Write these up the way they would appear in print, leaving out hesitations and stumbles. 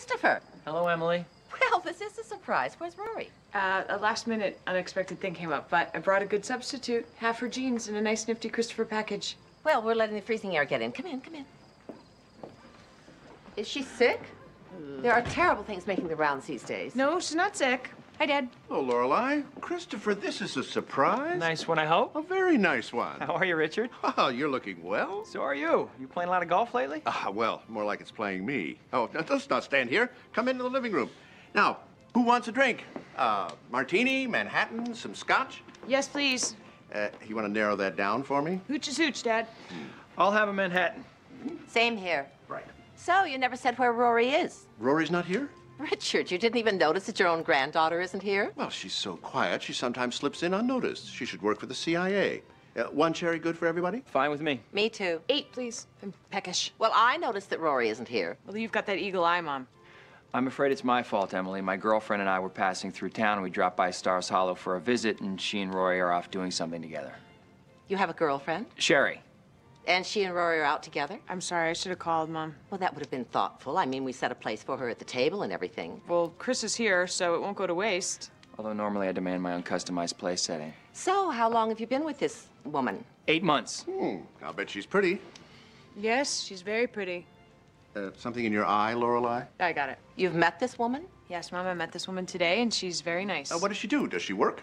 Christopher. Hello, Emily. Well, this is a surprise. Where's Rory? A last-minute unexpected thing came up, but I brought a good substitute. Half her jeans and a nice nifty Christopher package. Well, we're letting the freezing air get in. Come in, come in. Is she sick? There are terrible things making the rounds these days. No, she's not sick. Hi, Dad. Oh, Lorelai. Christopher, this is a surprise. Nice one, I hope. A very nice one. How are you, Richard? Oh, you're looking well. So are you. You playing a lot of golf lately? Well, more like it's playing me. Oh, now, let's not stand here. Come into the living room. Now, who wants a drink? Martini, Manhattan, some scotch? Yes, please. You want to narrow that down for me? Hooch is hooch, Dad. I'll have a Manhattan. Same here. Right. So, you never said where Rory is. Rory's not here? Richard, you didn't even notice that your own granddaughter isn't here? Well, she's so quiet, she sometimes slips in unnoticed. She should work for the CIA. One cherry good for everybody? Fine with me. Me too. 8, please. I'm peckish. Well, I noticed that Rory isn't here. Well, you've got that eagle eye, Mom. I'm afraid it's my fault, Emily. My girlfriend and I were passing through town, and we dropped by Stars Hollow for a visit, and she and Rory are off doing something together. You have a girlfriend? Sherry. And she and Rory are out together? I'm sorry, I should have called, Mom. Well, that would have been thoughtful. I mean, we set a place for her at the table and everything. Well, Chris is here, so it won't go to waste. Although normally I demand my own customized place setting. So, how long have you been with this woman? 8 months. I'll bet she's pretty. Yes, she's very pretty. Something in your eye, Lorelai? I got it. You've met this woman? Yes, Mom, I met this woman today, and she's very nice. What does she do? Does she work?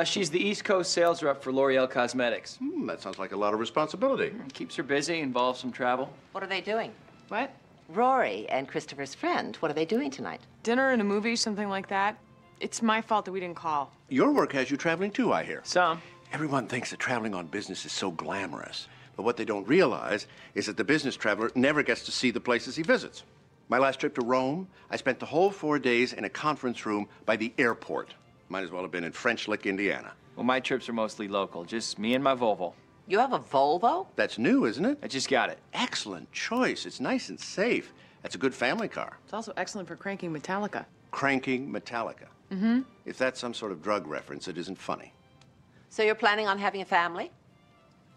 She's the East Coast sales rep for L'Oreal Cosmetics. That sounds like a lot of responsibility. Keeps her busy, involves some travel. What are they doing? What? Rory and Christopher's friend, what are they doing tonight? Dinner and a movie, something like that. It's my fault that we didn't call. Your work has you traveling too, I hear. Some. Everyone thinks that traveling on business is so glamorous. But what they don't realize is that the business traveler never gets to see the places he visits. My last trip to Rome, I spent the whole 4 days in a conference room by the airport. Might as well have been in French Lick, Indiana. Well, my trips are mostly local, just me and my Volvo. You have a Volvo? That's new, isn't it? I just got it. Excellent choice. It's nice and safe. That's a good family car. It's also excellent for cranking Metallica. Cranking Metallica. Mm-hmm. If that's some sort of drug reference, it isn't funny. So you're planning on having a family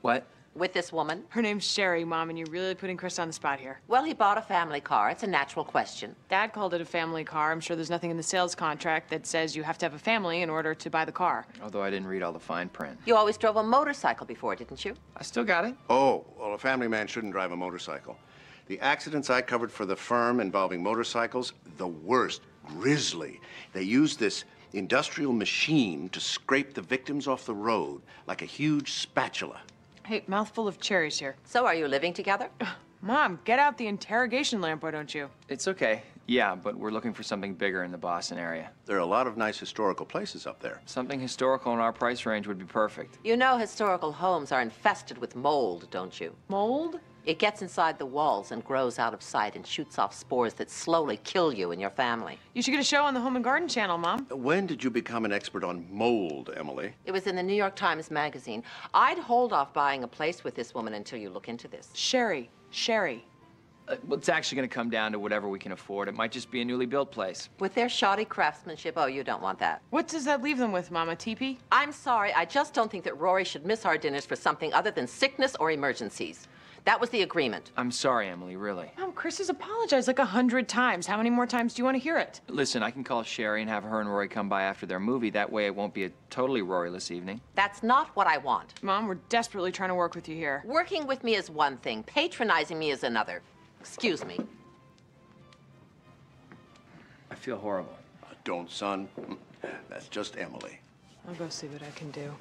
What? with this woman? Her name's Sherry, Mom, and you're really putting Chris on the spot here. Well, he bought a family car. It's a natural question. Dad called it a family car. I'm sure there's nothing in the sales contract that says you have to have a family in order to buy the car. Although I didn't read all the fine print. You always drove a motorcycle before, didn't you? I still got it. Oh, well, a family man shouldn't drive a motorcycle. The accidents I covered for the firm involving motorcycles, the worst, grisly. They use this industrial machine to scrape the victims off the road like a huge spatula. Hey, mouthful of cherries here. So are you living together? Mom, get out the interrogation lamp, why don't you? It's okay. Yeah, but we're looking for something bigger in the Boston area. There are a lot of nice historical places up there. Something historical in our price range would be perfect. You know historical homes are infested with mold, don't you? Mold? It gets inside the walls and grows out of sight and shoots off spores that slowly kill you and your family. You should get a show on the Home and Garden Channel, Mom. When did you become an expert on mold, Emily? It was in the New York Times Magazine. I'd hold off buying a place with this woman until you look into this. Sherry. Well, it's actually going to come down to whatever we can afford. It might just be a newly built place. With their shoddy craftsmanship, oh, you don't want that. What does that leave them with, Mama? Teepee? I'm sorry, I just don't think that Rory should miss our dinners for something other than sickness or emergencies. That was the agreement. I'm sorry, Emily, really. Mom, Chris has apologized like 100 times. How many more times do you want to hear it? Listen, I can call Sherry and have her and Rory come by after their movie. That way it won't be a totally Rory-less evening. That's not what I want. Mom, we're desperately trying to work with you here. Working with me is one thing, patronizing me is another. Excuse me. I feel horrible. Don't, son. That's just Emily. I'll go see what I can do.